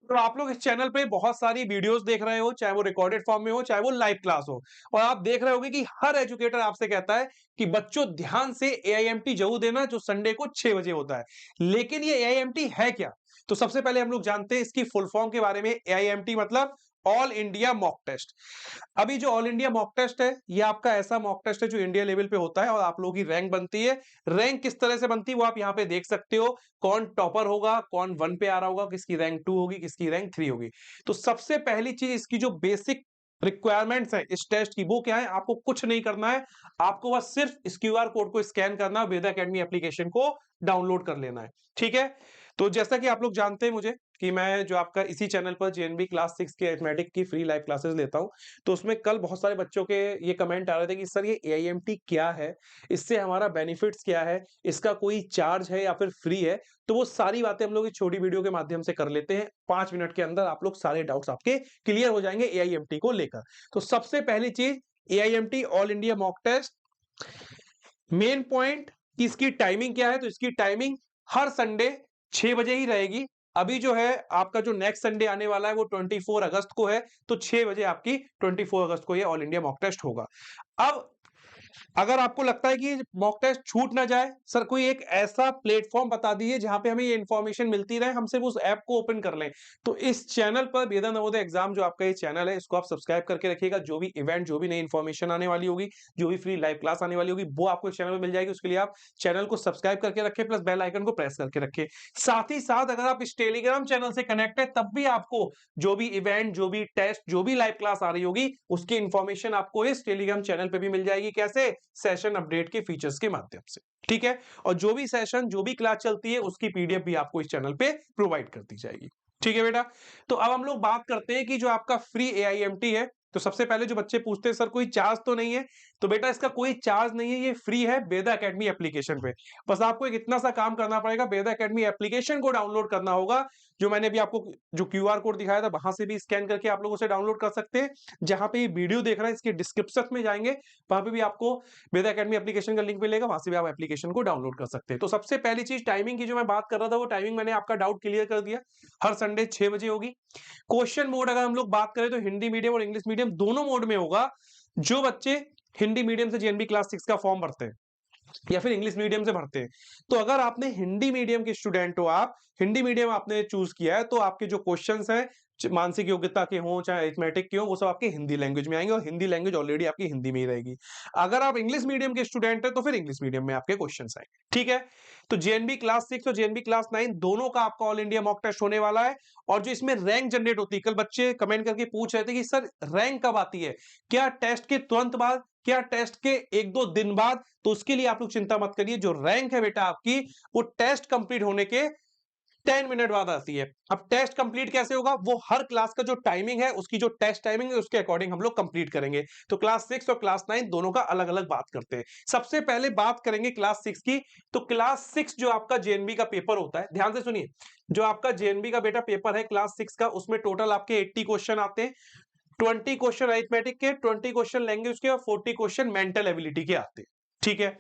तो आप लोग इस चैनल पे बहुत सारी वीडियोस देख रहे हो, चाहे वो रिकॉर्डेड फॉर्म में हो, चाहे वो लाइव क्लास हो। और आप देख रहे होगे कि हर एजुकेटर आपसे कहता है कि बच्चों ध्यान से एआईएमटी जरूर देना, जो संडे को 6 बजे होता है। लेकिन ये एआईएमटी है क्या? तो सबसे पहले हम लोग जानते हैं इसकी फुल फॉर्म के बारे में। एआईएमटी मतलब ऑल इंडिया मॉक टेस्ट। अभी जो ऑल इंडिया मॉक टेस्ट है, ये आपका ऐसा मॉक टेस्ट है जो इंडिया लेवल पे होता है और आप लोगों की रैंक बनती है। रैंक किस तरह से बनती है वो आप यहाँ पे देख सकते हो। कौन टॉपर होगा, कौन 1 पे आ रहा होगा, किसकी रैंक 2 होगी, किसकी रैंक 3 होगी। तो सबसे पहली चीज इसकी जो बेसिक रिक्वायरमेंट्स है इस टेस्ट की, वो क्या है? आपको कुछ नहीं करना है। आपको बस सिर्फ इस क्यूआर कोड को स्कैन करना है, वेद एकेडमी एप्लीकेशन को डाउनलोड कर लेना है। ठीक है। तो जैसा कि आप लोग जानते हैं मुझे कि मैं जो आपका इसी चैनल पर जेएनबी क्लास 6 के अरिथमेटिक की फ्री लाइव क्लासेस लेता हूं। तो उसमें कल बहुत सारे बच्चों के ये कमेंट आ रहे थे कि सर ये एआईएमटी क्या है, इससे हमारा बेनिफिट्स क्या है, इसका कोई चार्ज है या फिर फ्री है। तो वो सारी बातें हम लोग इस छोटी वीडियो के माध्यम से कर लेते हैं। 5 मिनट के अंदर आप लोग सारे डाउट्स आपके क्लियर हो जाएंगे एआईएमटी को लेकर। तो सबसे पहली चीज, AIMT all India mock test. Main point कि इसकी टाइमिंग क्या है? तो इसकी टाइमिंग हर संडे 6 बजे ही रहेगी। अभी जो है आपका जो नेक्स्ट संडे आने वाला है वो 24 अगस्त को है। तो 6 बजे आपकी 24 अगस्त को ये ऑल इंडिया मॉक टेस्ट होगा। अब अगर आपको लगता है कि मॉक टेस्ट छूट ना जाए, सर कोई एक ऐसा प्लेटफॉर्म बता दीजिए जहां पे हमें ये इंफॉर्मेशन मिलती रहे, हम सिर्फ उस ऐप को ओपन कर लें। तो इस चैनल पर वेदा नवोदय एग्जाम, जो आपका ये चैनल है, इसको आप सब्सक्राइब करके रखिएगा। जो भी इवेंट, जो भी नई इंफॉर्मेशन आने वाली होगी, जो भी फ्री लाइव क्लास आने वाली होगी, वो आपको इस चैनल में मिल जाएगी। उसके लिए आप चैनल को सब्सक्राइब करके रखें, प्लस बेल आइकन को प्रेस करके रखें। साथ ही साथ अगर आप इस टेलीग्राम चैनल से कनेक्ट है, तब भी आपको जो भी इवेंट, जो भी टेस्ट, जो भी लाइव क्लास आ रही होगी, उसकी इंफॉर्मेशन आपको इस टेलीग्राम चैनल पे भी मिल जाएगी। कैसे? सेशन अपडेट के फीचर्स के माध्यम से। ठीक है। और जो भी सेशन, जो भी क्लास चलती है, उसकी पीडीएफ भी आपको इस चैनल पे प्रोवाइड कर दी जाएगी। ठीक है बेटा। तो अब हम लोग बात करते हैं कि जो आपका फ्री एआईएमटी है, तो सबसे पहले जो बच्चे पूछते हैं सर कोई चार्ज तो नहीं है? तो बेटा इसका कोई चार्ज नहीं है, ये फ्री है वेदा एकेडमी एप्लीकेशन पे। बस आपको एक इतना सा काम करना पड़ेगा, वेदा एकेडमी एप्लीकेशन को डाउनलोड करना होगा। जो मैंने भी आपको जो क्यूआर कोड दिखाया था, वहां से भी स्कैन करके आप लोग उसे डाउनलोड कर सकते हैं। जहां पे ये वीडियो देख रहे हैं, इसके डिस्क्रिप्शन में जाएंगे, वहां पे भी आपको वेदा एकेडमी एप्लीकेशन का लिंक मिलेगा, वहां से भी आप एप्लीकेशन को डाउनलोड कर सकते हैं। तो सबसे पहली चीज, टाइमिंग की जो मैं बात कर रहा था, वो टाइमिंग मैंने आपका डाउट क्लियर कर दिया। हर संडे 6 बजे होगी। क्वेश्चन मोड अगर हम लोग बात करें तो हिंदी मीडियम और इंग्लिश मीडियम दोनों मोड में होगा। जो बच्चे हिंदी मीडियम से जेएनबी क्लास 6 का फॉर्म भरते हैं या फिर इंग्लिश मीडियम से भरते हैं, तो अगर आपने हिंदी मीडियम के स्टूडेंट हो, आप हिंदी मीडियम आपने चूज किया है, तो आपके जो क्वेश्चंस हैं, मानसिक योग्यता के हों चाहे अरिथमेटिक के हों, वो सब आपके हिंदी लैंग्वेज में आएंगे और हिंदी लैंग्वेज ऑलरेडी आपकी हिंदी में ही रहेगी। अगर आप इंग्लिश मीडियम के स्टूडेंट हैं तो फिर इंग्लिश मीडियम में आपके क्वेश्चन आएंगे। ठीक है। तो जेएनबी क्लास 6 और जेएनबी क्लास 9 दोनों का आपका ऑल इंडिया मॉक टेस्ट होने वाला है। और जो इसमें रैंक जनरेट होती है, कल बच्चे कमेंट करके पूछ रहे थे कि सर रैंक कब आती है, क्या टेस्ट के तुरंत बाद, क्या टेस्ट के 1-2 दिन बाद? तो उसके लिए आप लोग चिंता मत करिए। जो रैंक है बेटा आपकी, वो टेस्ट कंप्लीट होने के 10 मिनट बाद आती है। अब टेस्ट कंप्लीट कैसे होगा? वो हर क्लास का जो टाइमिंग है, उसकी जो टेस्ट टाइमिंग है, उसके अकॉर्डिंग हम लोग कंप्लीट करेंगे। तो क्लास 6 और क्लास 9 दोनों का अलग अलग बात करते हैं। सबसे पहले बात करेंगे क्लास 6 की। तो क्लास 6 जो आपका जेएनबी का पेपर होता है, ध्यान से सुनिए, जो आपका जेएनबी का बेटा पेपर है क्लास 6 का, उसमें टोटल आपके 80 क्वेश्चन आते हैं। 20 क्वेश्चन अरिथमेटिक के, 20 क्वेश्चन लैंग्वेज के और 40 क्वेश्चन मेंटल एबिलिटी के आते हैं। ठीक है।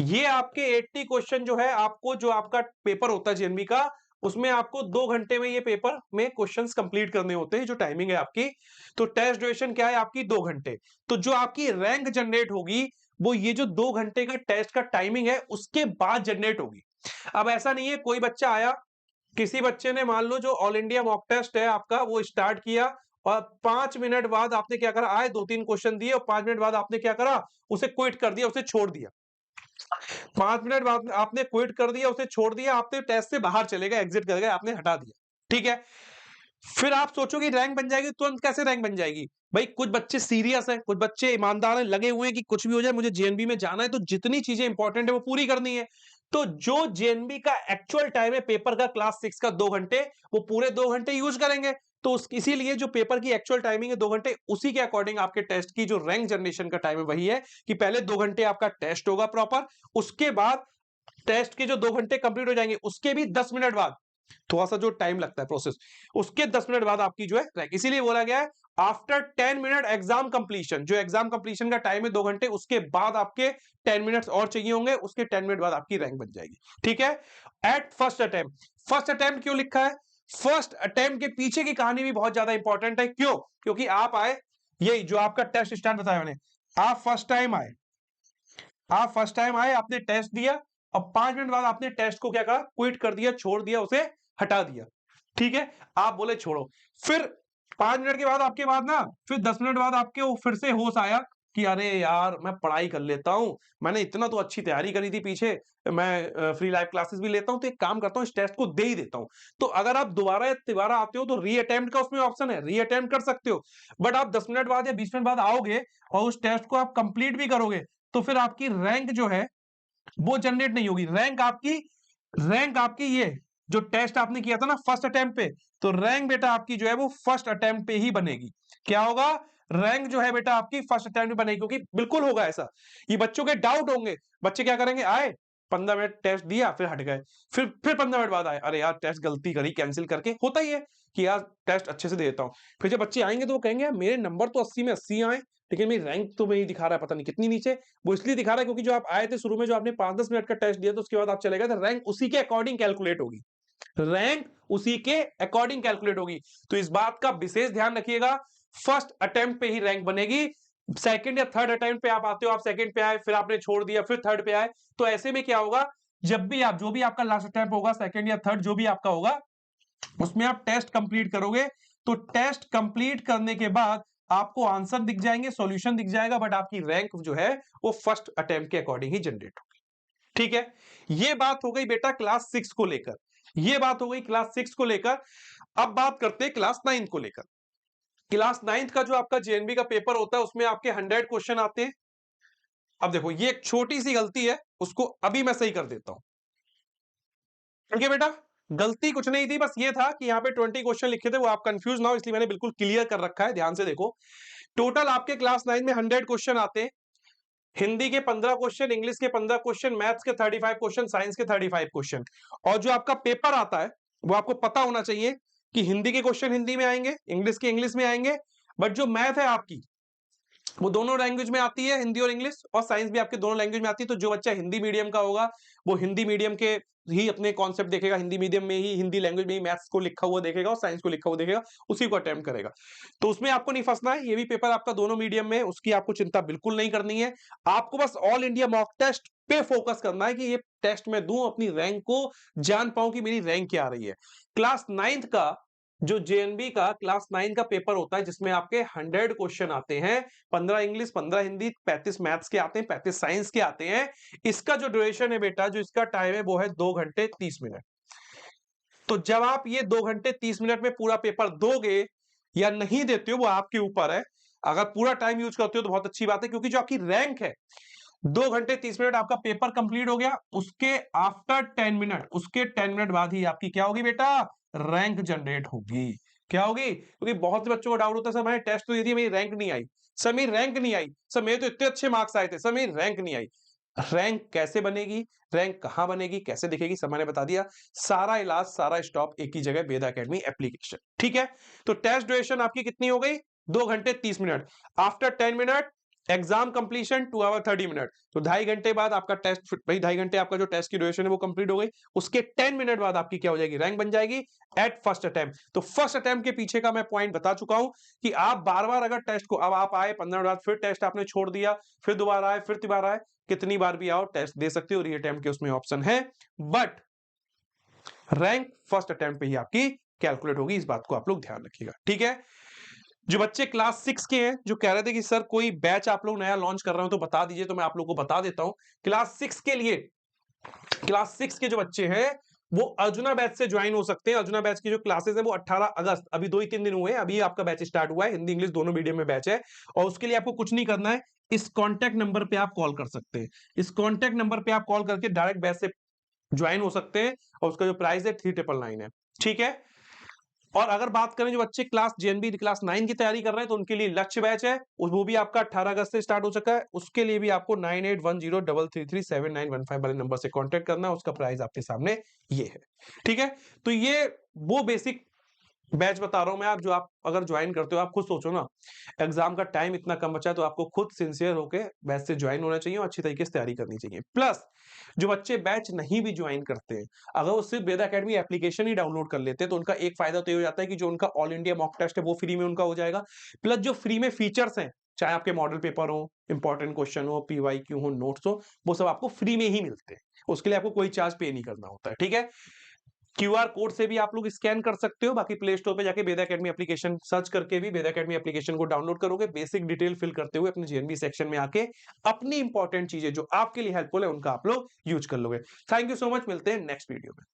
ये आपके 80 क्वेश्चन जो है, आपको जो आपका पेपर होता है जेएनबी का, उसमें आपको 2 घंटे में ये पेपर में क्वेश्चंस कंप्लीट करने होते हैं, जो टाइमिंग है आपकी। तो टेस्ट ड्यूरेशन क्या है आपकी? 2 घंटे। तो जो आपकी रैंक जनरेट होगी, वो ये जो 2 घंटे का टेस्ट का टाइमिंग है, उसके बाद जनरेट होगी। अब ऐसा नहीं है कोई बच्चा आया, किसी बच्चे ने मान लो जो ऑल इंडिया मॉक टेस्ट है आपका, वो स्टार्ट किया और 5 मिनट बाद आपने क्या करा, आए 2-3 क्वेश्चन दिए और 5 मिनट बाद आपने क्या करा, उसे क्विट कर दिया, उसे छोड़ दिया। 5 मिनट बाद आपने क्विट कर दिया, उसे छोड़ दिया, आपने टेस्ट से बाहर चले गए, एग्जिट कर गए, आपने हटा दिया। ठीक है। फिर आप सोचोगे रैंक बन जाएगी, तुरंत कैसे रैंक बन जाएगी? भाई कुछ बच्चे सीरियस हैं, कुछ बच्चे ईमानदार हैं, लगे हुए हैं कि कुछ भी हो जाए मुझे जेएनबी में जाना है, तो जितनी चीजें इंपॉर्टेंट है वो पूरी करनी है। तो जो जेएनबी का एक्चुअल टाइम है पेपर का क्लास 6 का 2 घंटे, वो पूरे 2 घंटे यूज करेंगे। तो इसीलिए जो पेपर की एक्चुअल टाइमिंग है 2 घंटे, उसी के अकॉर्डिंग आपके टेस्ट की जो रैंक जनरेशन का टाइम है वही है कि पहले 2 घंटे आपका टेस्ट होगा प्रॉपर, उसके बाद टेस्ट के जो 2 घंटे कंप्लीट हो जाएंगे, उसके भी 10 मिनट बाद, थोड़ा सा जो टाइम लगता है प्रोसेस, उसके 10 मिनट बाद आपकी जो है रैंक। इसीलिए बोला गया है आफ्टर 10 मिनट एग्जाम कंप्लीशन, जो एग्जाम कंप्लीशन का टाइम है 2 घंटे, उसके बाद आपके 10 मिनट्स और चाहिए होंगे, उसके 10 मिनट बाद आपकी रैंक बन जाएगी। ठीक है। At first attempt, first attempt क्यों लिखा है? फर्स्ट अटेम्प्ट के पीछे की कहानी भी बहुत ज्यादा इंपॉर्टेंट है। क्यों? क्योंकि आप आए, यही जो आपका टेस्ट स्टार्ट बताया मैंने, आप फर्स्ट टाइम आए, आपने टेस्ट दिया और 5 मिनट बाद आपने टेस्ट को क्या कहा, क्विट कर दिया, छोड़ दिया, उसे हटा दिया। ठीक है, आप बोले छोड़ो, फिर 5 मिनट के बाद आपके बाद ना, फिर 10 मिनट बाद आपके वो फिर से होश आया कि अरे यार मैं पढ़ाई कर लेता हूं, मैंने इतना तो अच्छी तैयारी करी थी पीछे, मैं फ्री लाइव क्लासेस भी लेता हूं, तो एक काम करता हूं, इस टेस्ट को दे ही देता हूं। तो अगर आप दोबारा या तिबारा आते हो तो री अटेम्प्ट का उसमें ऑप्शन है, री अटेम्प्ट कर सकते हो। बट आप 10 मिनट बाद या 20 मिनट बाद आओगे और उस टेस्ट को आप कंप्लीट भी करोगे, तो फिर आपकी रैंक जो है वो जनरेट नहीं होगी। रैंक आपकी ये जो टेस्ट आपने किया था ना फर्स्ट अटेम्प्ट पे, तो रैंक बेटा आपकी जो है वो फर्स्ट अटेम्प्ट पे ही बनेगी। क्या होगा? रैंक जो है बेटा आपकी फर्स्ट अटेम्प्ट में बनेगी, क्योंकि बिल्कुल होगा ऐसा। ये बच्चों के डाउट होंगे, बच्चे क्या करेंगे, आए 15 मिनट टेस्ट दिया, फिर हट गए, फिर 15 मिनट बाद आए, अरे यार टेस्ट गलती करी, कैंसिल करके, होता ही है कि यार टेस्ट अच्छे से दे देता हूं। फिर जब बच्चे आएंगे तो वो कहेंगे यार मेरे नंबर तो 80 में 80 आए, लेकिन मेरी रैंक तो नहीं दिखा रहा है, पता नहीं कितनी नीचे। वो इसलिए दिखा रहा है क्योंकि जो आप आए थे शुरू में, जो आपने 5-10 मिनट का टेस्ट दिया, तो उसके बाद आप चले गए, तो रैंक उसी के अकॉर्डिंग कैलकुलेट होगी, रैंक उसी के अकॉर्डिंग कैलकुलेट होगी। तो इस बात का विशेष ध्यान रखिएगा, फर्स्ट अटेम्प्ट पे ही रैंक बनेगी। सेकंड या थर्ड अटेम्प्ट पे आप आते हो, आप सेकंड पे आए, फिर आपने छोड़ दिया, फिर थर्ड पे आए, तो ऐसे में क्या होगा, जब भी आप, जो भी आपका लास्ट अटेम्प्ट होगा, सेकंड या थर्ड जो भी आपका होगा, उसमें आप टेस्ट कंप्लीट करोगे, तो टेस्ट कंप्लीट करने के बाद आपको आंसर दिख जाएंगे, सॉल्यूशन दिख जाएगा, बट आपकी रैंक जो है वो फर्स्ट अटेम्प्ट के अकॉर्डिंग ही जनरेट होगी। ठीक है, ये बात हो गई बेटा क्लास 6 को लेकर, ये बात हो गई क्लास 6 को लेकर। अब बात करते हैं क्लास 9 को लेकर। क्लास 9 का जो आपका जेएनबी का पेपर होता है, उसमें आपके 100 क्वेश्चन आते हैं। अब देखो ये एक छोटी सी गलती है, उसको अभी मैं सही कर देता हूं। ठीक है बेटा, गलती कुछ नहीं थी, बस ये था कि यहाँ पे 20 क्वेश्चन लिखे थे, वो आप कंफ्यूज ना हो, इसलिए मैंने बिल्कुल क्लियर कर रखा है, ध्यान से देखो। टोटल आपके क्लास 9 में 100 क्वेश्चन आते हैं। हिंदी के 15 क्वेश्चन, इंग्लिश के 15 क्वेश्चन, मैथ्स के 35 क्वेश्चन, साइंस के 35 क्वेश्चन। और जो आपका पेपर आता है वो आपको पता होना चाहिए कि हिंदी के क्वेश्चन हिंदी में आएंगे, इंग्लिश के इंग्लिश में आएंगे, बट जो मैथ है आपकी वो दोनों लैंग्वेज में आती है, हिंदी और इंग्लिश, और साइंस भी आपके दोनों लैंग्वेज में आती है। तो जो बच्चा हिंदी मीडियम का होगा वो हिंदी मीडियम के ही अपने कॉन्सेप्ट देखेगा, हिंदी मीडियम में ही, हिंदी लैंग्वेज में ही मैथ्स को लिखा हुआ देखेगा और साइंस को लिखा हुआ देखेगा, उसी को अटेम्प्ट करेगा। तो उसमें आपको नहीं फंसना है, ये भी पेपर आपका दोनों मीडियम में, उसकी आपको चिंता बिल्कुल नहीं करनी है। आपको बस ऑल इंडिया मॉक टेस्ट पे फोकस करना है कि ये टेस्ट मैं दूं, अपनी रैंक को जान पाऊं कि मेरी रैंक क्या आ रही है। क्लास 9 का जो जेएनबी का क्लास 9 का पेपर होता है, जिसमें आपके 100 क्वेश्चन आते हैं, 15 इंग्लिश, 15 हिंदी, 35 मैथ्स के आते हैं, 35 साइंस के आते हैं। इसका जो ड्यूरेशन है बेटा, जो इसका टाइम है वो है 2 घंटे 30 मिनट। तो जब आप ये 2 घंटे 30 मिनट में पूरा पेपर दोगे या नहीं देते हो, वो आपके ऊपर है। अगर पूरा टाइम यूज करते हो तो बहुत अच्छी बात है, क्योंकि जो आपकी रैंक है, 2 घंटे 30 मिनट आपका पेपर कंप्लीट हो गया, उसके आफ्टर 10 मिनट, उसके 10 मिनट बाद ही आपकी क्या होगी बेटा, रैंक जनरेट होगी। क्या होगी? क्योंकि बहुत से बच्चों को डाउट होता है, सर मैंने टेस्ट तो दे दिया, मेरी रैंक नहीं आई, सर मेरी रैंक नहीं आई, सर मेरे तो इतने अच्छे मार्क्स आए थे, सर मेरी रैंक नहीं आई। रैंक कैसे बनेगी, रैंक कहां बनेगी, कैसे दिखेगी, सब मैंने बता दिया। सारा इलाज, सारा स्टॉप एक ही जगह, वेद एकेडमी एप्लीकेशन। ठीक है, तो टेस्ट ड्यूरेशन आपकी कितनी हो गई, 2 घंटे 30 minute. After 10 minute exam completion 2 hour 30 minute. तो 2.5 घंटे बाद आपका टेस्ट, भाई 2.5 घंटे आपका जो टेस्ट की ड्यूरेशन है वो कंप्लीट हो गई। उसके 10 मिनट बाद आपकी क्या हो जाएगी, रैंक बन जाएगी एट फर्स्ट अटेम्प्ट। तो फर्स्ट अटेम्प्ट के पीछे का मैं पॉइंट बता चुका हूं कि आप बार बार अगर टेस्ट को, अब आप आए 15 मिनट बाद, फिर टेस्ट आपने छोड़ दिया, फिर दोबारा आए, फिर तिबारा आए, कितनी बार भी आओ टेस्ट दे सकते हो, री अटेम्प्ट के उसमें ऑप्शन है, बट रैंक फर्स्ट अटेम्प्ट पे ही आपकी कैलकुलेट होगी। इस बात को आप लोग ध्यान रखिएगा। ठीक है, जो बच्चे क्लास 6 के हैं, जो कह रहे थे कि सर कोई बैच आप लोग नया लॉन्च कर रहे हो तो बता दीजिए, तो मैं आप लोग को बता देता हूं। क्लास 6 के लिए, क्लास 6 के जो बच्चे हैं वो अर्जुना बैच से ज्वाइन हो सकते हैं। अर्जुना बैच की जो क्लासेस है वो 18 अगस्त, अभी 2 ही 3 दिन हुए हैं, अभी आपका बैच स्टार्ट हुआ है, हिंदी इंग्लिश दोनों मीडियम में बैच है। और उसके लिए आपको कुछ नहीं करना है, इस कॉन्टैक्ट नंबर पे आप कॉल कर सकते हैं, इस कॉन्टैक्ट नंबर पे आप कॉल करके डायरेक्ट बैच से ज्वाइन हो सकते हैं, और उसका जो प्राइस है 3999 है। ठीक है, और अगर बात करें जो बच्चे क्लास जेएनबी क्लास 9 की तैयारी कर रहे हैं, तो उनके लिए लक्ष्य बैच है, वो भी आपका 18 अगस्त से स्टार्ट हो चुका है। उसके लिए भी आपको 9810333915 वाले नंबर से कांटेक्ट करना है, उसका प्राइस आपके सामने ये है। ठीक है, तो ये वो बेसिक बैच बता रहा हूँ मैं, आप अगर ज्वाइन करते हो, आप खुद सोचो ना, एग्जाम का टाइम इतना कम बचा है, तो आपको खुद सिंसियर होके बैच से ज्वाइन होना चाहिए और अच्छी तरीके से तैयारी करनी चाहिए। प्लस जो बच्चे बैच नहीं भी ज्वाइन करते हैं, अगर वो सिर्फ वेद एकेडमी एप्लीकेशन ही डाउनलोड कर लेते हैं, तो उनका एक फायदा तो ये हो जाता है कि जो उनका ऑल इंडिया मॉक टेस्ट है वो फ्री में उनका हो जाएगा। प्लस जो फ्री में फीचर्स हैं, चाहे आपके मॉडल पेपर हो, इंपॉर्टेंट क्वेश्चन हो, पीवाईक्यू हो, नोट्स हो, वो सब आपको फ्री में ही मिलते हैं। उसके लिए आपको कोई चार्ज पे नहीं करना होता है, ठीक है। क्यूआर कोड से भी आप लोग स्कैन कर सकते हो। बाकी प्ले स्टोर पे जाके वेद एकेडमी एप्लीकेशन सर्च करके भी वेद एकेडमी एप्लीकेशन को डाउनलोड करोगे, बेसिक डिटेल फिल करते हुए अपने जेएनबी सेक्शन में आके अपनी इंपॉर्टेंट चीजें जो आपके लिए हेल्पफुल है उनका आप लोग यूज कर लोगे। थैंक यू सो मच, मिलते हैं नेक्स्ट वीडियो में।